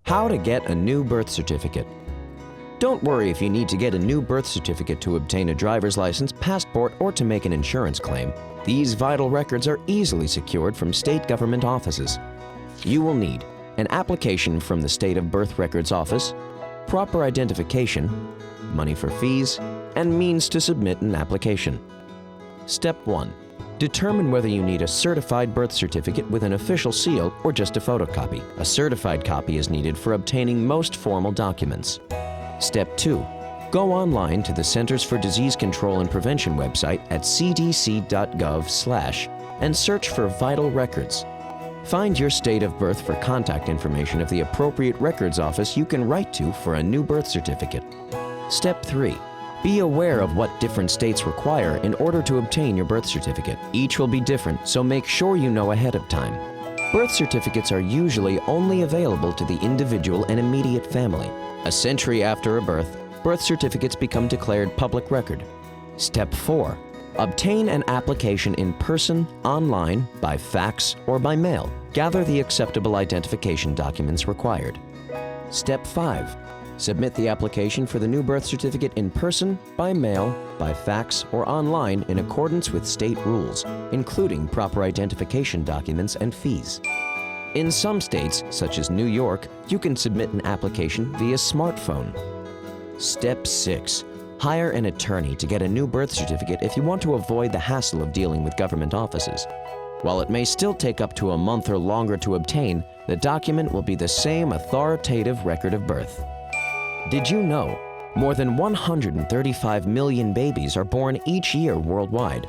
How to get a new birth certificate. Don't worry if you need to get a new birth certificate to obtain a driver's license, passport, or to make an insurance claim. These vital records are easily secured from state government offices. You will need an application from the State of Birth Records Office, proper identification, money for fees, and means to submit an application. Step 1. Determine whether you need a certified birth certificate with an official seal or just a photocopy. A certified copy is needed for obtaining most formal documents. Step 2. Go online to the Centers for Disease Control and Prevention website at cdc.gov/ and search for vital records. Find your state of birth for contact information of the appropriate records office you can write to for a new birth certificate. Step 3. Be aware of what different states require in order to obtain your birth certificate. Each will be different, so make sure you know ahead of time. Birth certificates are usually only available to the individual and immediate family. A century after a birth certificates become declared public record. Step 4. Obtain an application in person, online, by fax, or by mail. Gather the acceptable identification documents required. Step 5. Submit the application for the new birth certificate in person, by mail, by fax, or online in accordance with state rules, including proper identification documents and fees. In some states, such as New York, you can submit an application via smartphone. Step 6. Hire an attorney to get a new birth certificate if you want to avoid the hassle of dealing with government offices. While it may still take up to a month or longer to obtain, the document will be the same authoritative record of birth. Did you know more than 135 million babies are born each year worldwide?